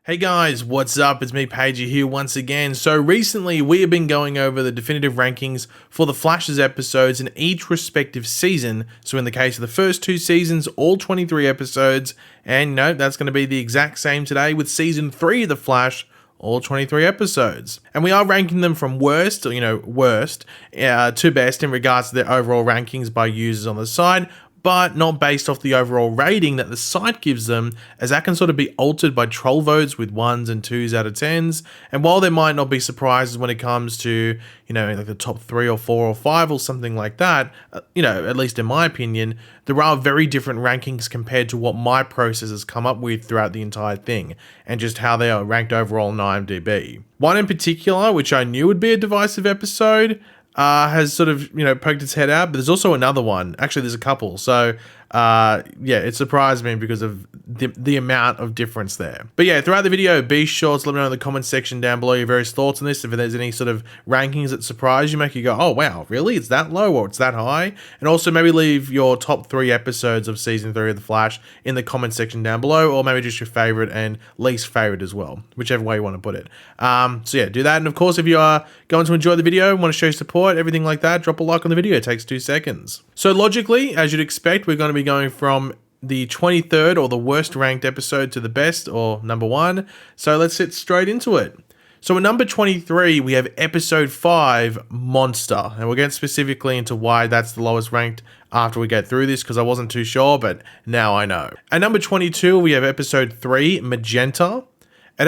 Hey guys, what's up? It's me, Pagey, here once again. So recently, we have been going over the definitive rankings for the Flash's episodes in each respective season. So in the case of the first two seasons, all 23 episodes, and no, that's going to be the exact same today with season 3 of the Flash, all 23 episodes. And we are ranking them from worst, worst, to best in regards to their overall rankings by users on the site, but not based off the overall rating that the site gives them, as that can sort of be altered by troll votes with 1s and 2s out of 10s. And while there might not be surprises when it comes to, like the top 3 or 4 or 5 or something like that, at least in my opinion, there are very different rankings compared to what my process has come up with throughout the entire thing, and just how they are ranked overall on IMDb. One in particular, which I knew would be a divisive episode, has sort of, poked its head out, but there's also another one. Actually, there's a couple. So, it surprised me because of the amount of difference there. But yeah, throughout the video, be sure to let me know in the comment section down below your various thoughts on this. If there's any sort of rankings that surprise you, make you go, oh wow, really? It's that low or it's that high? And also maybe leave your top 3 episodes of season 3 of The Flash in the comment section down below, or maybe just your favorite and least favorite as well, whichever way you want to put it. So yeah, do that. And of course, if you are going to enjoy the video, want to show support, everything like that, drop a like on the video. It takes 2 seconds. So logically, as you'd expect, we're going to be going from the 23rd or the worst ranked episode to the best or number 1. So let's get straight into it. So at number 23, we have episode 5, Monster. And we'll get specifically into why that's the lowest ranked after we get through this, because I wasn't too sure, but now I know. At number 22, we have episode 3, Magenta. At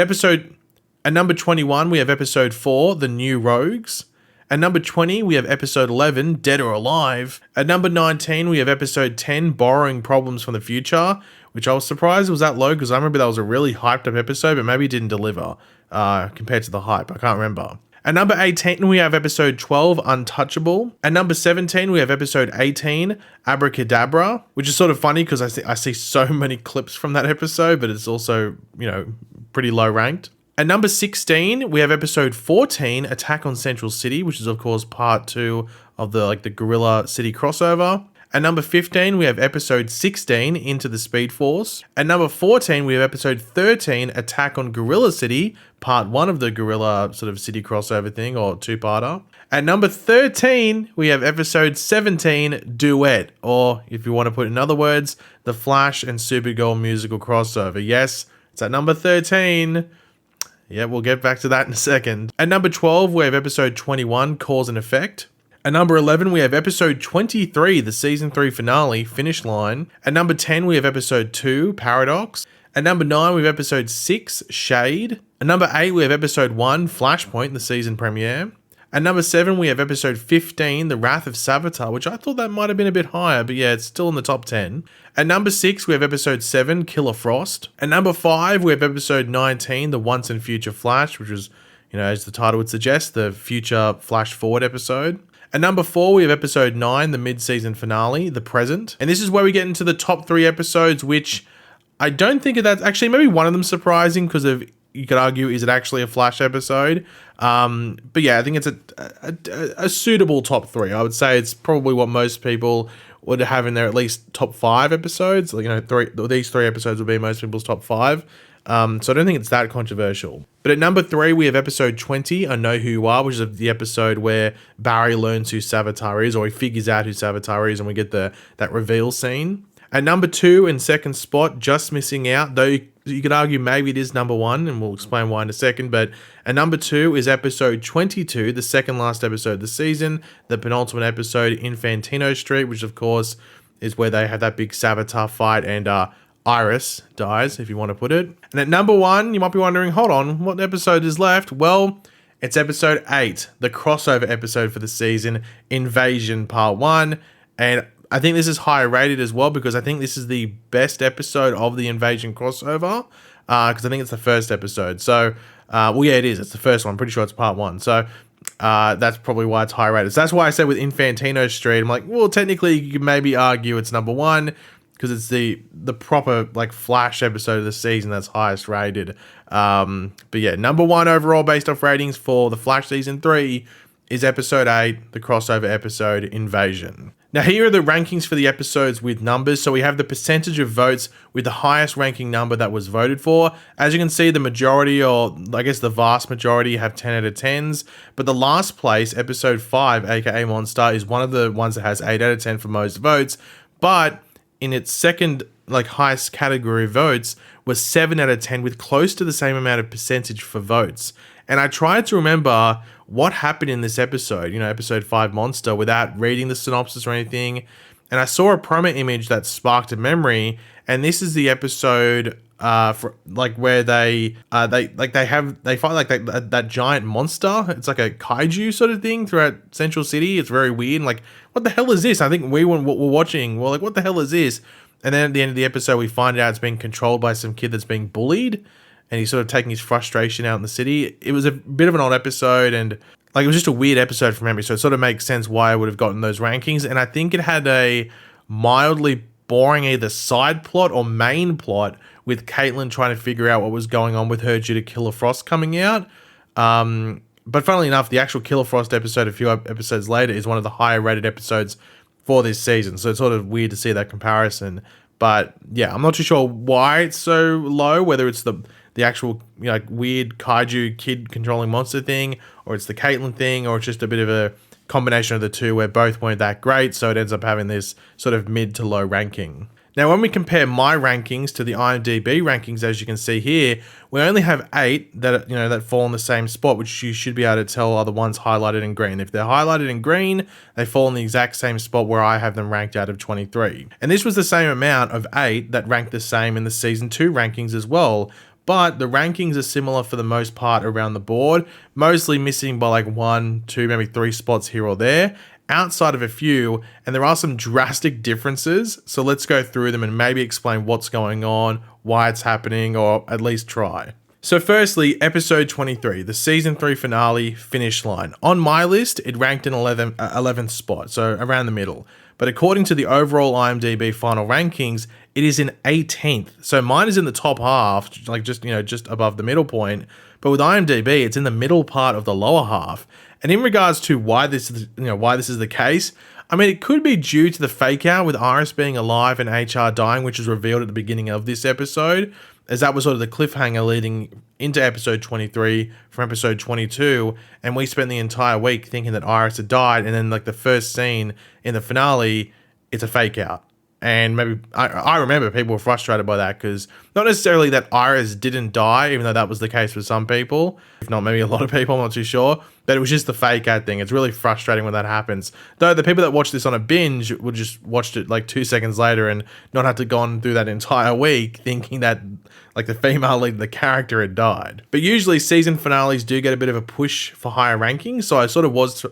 number 21, we have episode 4, The New Rogues. At number 20, we have episode 11, Dead or Alive. At number 19, we have episode 10, Borrowing Problems from the Future, which I was surprised was that low because I remember that was a really hyped up episode, but maybe it didn't deliver compared to the hype. I can't remember. At number 18, we have episode 12, Untouchable. At number 17, we have episode 18, Abracadabra, which is sort of funny because I see so many clips from that episode, but it's also, pretty low ranked. At number 16, we have episode 14, Attack on Central City, which is of course part 2 of the Gorilla City crossover. At number 15, we have episode 16, Into the Speed Force. At number 14, we have episode 13, Attack on Gorilla City, part 1 of the Gorilla sort of city crossover thing, or 2-parter. At number 13, we have episode 17, Duet, or if you want to put it in other words, the Flash and Supergirl musical crossover. Yes, it's at number 13. Yeah, we'll get back to that in a second. At number 12, we have episode 21, Cause and Effect. At number 11, we have episode 23, the season 3 finale, Finish Line. At number 10, we have episode 2, Paradox. At number 9, we have episode 6, Shade. At number 8, we have episode 1, Flashpoint, the season premiere. At number 7, we have episode 15, The Wrath of Savitar, which I thought that might have been a bit higher, but yeah, it's still in the top 10. At number 6, we have episode 7, Killer Frost. At number 5, we have episode 19, The Once and Future Flash, which was, as the title would suggest, the future Flash Forward episode. At number 4, we have episode 9, the mid-season finale, The Present. And this is where we get into the top 3 episodes, which I don't think that's actually maybe one of them surprising because of, you could argue, is it actually a Flash episode? But yeah, I think it's a suitable top 3. I would say it's probably what most people would have in their at least top 5 episodes. These 3 episodes would be most people's top 5. So I don't think it's that controversial. But at number 3, we have episode 20, I Know Who You Are, which is the episode where Barry learns who Savitar is, or he figures out who Savitar is, and we get that reveal scene. At number 2, in second spot, Just Missing Out, though you could argue maybe it is number 1, and we'll explain why in a second, but at number 2 is episode 22, the second last episode of the season, the penultimate episode, Infantino Street, which of course is where they have that big Savitar fight and Iris dies, if you want to put it. And at number 1, you might be wondering, hold on, what episode is left? Well, it's episode 8, the crossover episode for the season, Invasion Part 1, and I think this is higher rated as well because I think this is the best episode of the Invasion crossover because I think it's the first episode. So, it is. It's the first one. I'm pretty sure it's part 1. So, that's probably why it's higher rated. So that's why I said with Infantino Street, I'm like, well, technically you could maybe argue it's number 1 because it's the proper Flash episode of the season that's highest rated. But yeah, number 1 overall based off ratings for the Flash season 3 is episode 8, the crossover episode, Invasion. Now here are the rankings for the episodes with numbers. So we have the percentage of votes with the highest ranking number that was voted for. As you can see, the majority, or I guess the vast majority, have 10 out of 10s. But the last place, episode 5, aka Monster, is one of the ones that has 8 out of 10 for most votes. But in its second highest category of votes was 7 out of 10 with close to the same amount of percentage for votes. And I tried to remember what happened in this episode, episode 5 Monster, without reading the synopsis or anything. And I saw a promo image that sparked a memory, and this is the episode where they fight that giant monster. It's like a kaiju sort of thing throughout Central City. It's very weird. And what the hell is this? I think we were watching. We're like, what the hell is this? And then at the end of the episode, we find out it's being controlled by some kid that's being bullied, and he's sort of taking his frustration out in the city. It was a bit of an odd episode, and it was just a weird episode from memory, so it sort of makes sense why I would have gotten those rankings. And I think it had a mildly boring either side plot or main plot with Caitlin trying to figure out what was going on with her due to Killer Frost coming out. But funnily enough, the actual Killer Frost episode a few episodes later is one of the higher rated episodes for this season, so it's sort of weird to see that comparison. But yeah, I'm not too sure why it's so low, whether it's the actual weird kaiju kid controlling monster thing, or it's the Caitlin thing, or it's just a bit of a combination of the two where both weren't that great, so it ends up having this sort of mid to low ranking. Now, when we compare my rankings to the IMDb rankings, as you can see here, we only have 8 that fall in the same spot, which you should be able to tell are the ones highlighted in green. If they're highlighted in green, they fall in the exact same spot where I have them ranked out of 23. And this was the same amount of 8 that ranked the same in the season 2 rankings as well. But the rankings are similar for the most part around the board, mostly missing by 1, 2, maybe 3 spots here or there, outside of a few, and there are some drastic differences, so let's go through them and maybe explain what's going on, why it's happening, or at least try. So firstly, episode 23, the season 3 finale, finish line. On my list, it ranked in 11th spot, so around the middle. But according to the overall IMDb final rankings, it is in 18th. So mine is in the top half, just above the middle point. But with IMDb, it's in the middle part of the lower half. And in regards to why this is the case, I mean, it could be due to the fake out with Iris being alive and HR dying, which was revealed at the beginning of this episode, as that was sort of the cliffhanger leading into episode 23 from episode 22, and we spent the entire week thinking that Iris had died, and then the first scene in the finale, it's a fake out. And maybe I remember people were frustrated by that, because not necessarily that Iris didn't die, even though that was the case for some people, if not maybe a lot of people, I'm not too sure, but it was just the fake out thing. It's really frustrating when that happens. Though the people that watch this on a binge would just watched it 2 seconds later and not have to go on through that entire week thinking that the female lead, the character, had died. But usually season finales do get a bit of a push for higher rankings, so I sort of was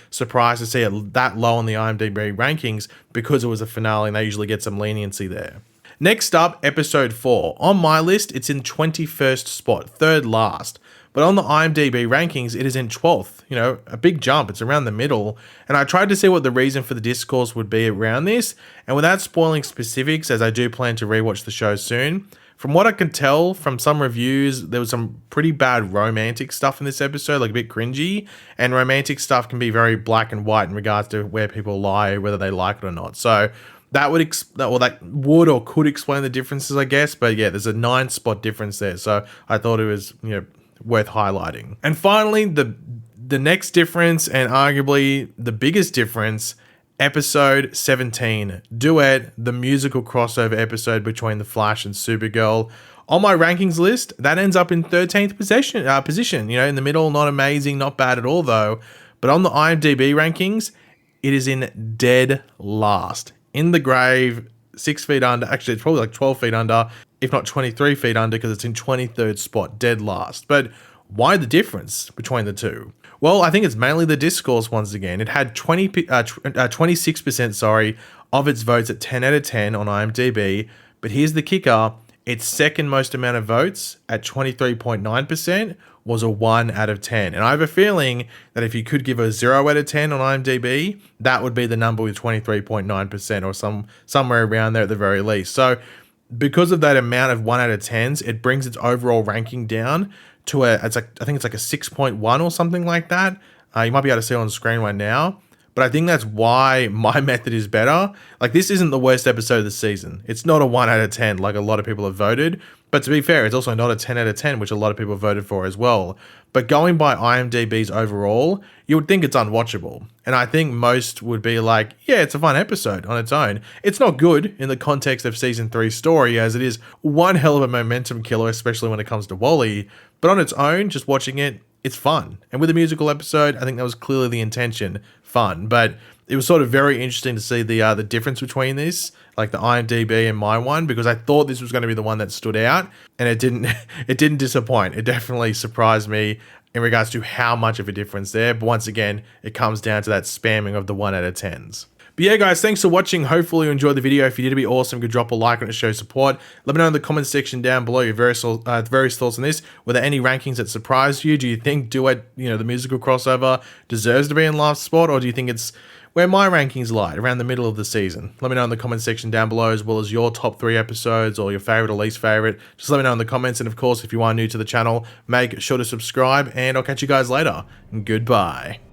surprised to see it that low on the IMDb rankings because it was a finale and they usually get some leniency there. Next up, episode 4. On my list, it's in 21st spot, third last. But on the IMDb rankings, it is in 12th, a big jump. It's around the middle. And I tried to see what the reason for the discourse would be around this. And without spoiling specifics, as I do plan to rewatch the show soon, from what I can tell from some reviews, there was some pretty bad romantic stuff in this episode, a bit cringy. And romantic stuff can be very black and white in regards to where people lie, whether they like it or not. So that would or could explain the differences, I guess. But yeah, there's a 9 spot difference there. So I thought it was, worth highlighting. And finally, the next difference, and arguably the biggest difference, episode 17, Duet, the musical crossover episode between The Flash and Supergirl. On my rankings list, that ends up in 13th position, in the middle, not amazing, not bad at all though. But on the IMDb rankings, it is in dead last. In the grave, 6 feet under, actually it's probably 12 feet under, if not 23 feet under, because it's in 23rd spot, dead last. But why the difference between the two? Well, I think it's mainly the discourse once again. It had 26% of its votes at 10 out of 10 on IMDb, but here's the kicker, its second most amount of votes at 23.9% was a 1 out of 10. And I have a feeling that if you could give a 0 out of 10 on IMDb, that would be the number with 23.9% or somewhere around there at the very least. So because of that amount of 1 out of 10s, it brings its overall ranking down to I think it's a 6.1 or something like that. You might be able to see it on the screen right now. but I think that's why my method is better. Like, this isn't the worst episode of the season. It's not a 1 out of 10 like a lot of people have voted, but to be fair, it's also not a 10 out of 10, which a lot of people voted for as well. But going by IMDb's overall, you would think it's unwatchable. And I think most would be like, yeah, it's a fun episode on its own. It's not good in the context of season 3's story, as it is one hell of a momentum killer, especially when it comes to Wally. But on its own, just watching it, it's fun. And with a musical episode, I think that was clearly the intention, fun. But it was sort of very interesting to see the difference between this, like the IMDb and my one, because I thought this was going to be the one that stood out, and it didn't. It didn't disappoint. It definitely surprised me in regards to how much of a difference there. But once again, it comes down to that spamming of the 1 out of 10s. But yeah, guys, thanks for watching. Hopefully you enjoyed the video. If you did, it'd be awesome. Could drop a like on it to show support. Let me know in the comment section down below your various thoughts on this. Were there any rankings that surprised you? Do you think Duet, the musical crossover deserves to be in last spot, or do you think it's where my rankings lie, around the middle of the season? Let me know in the comment section down below, as well as your top 3 episodes or your favorite or least favorite. Just let me know in the comments. And of course, if you are new to the channel, make sure to subscribe, and I'll catch you guys later. Goodbye.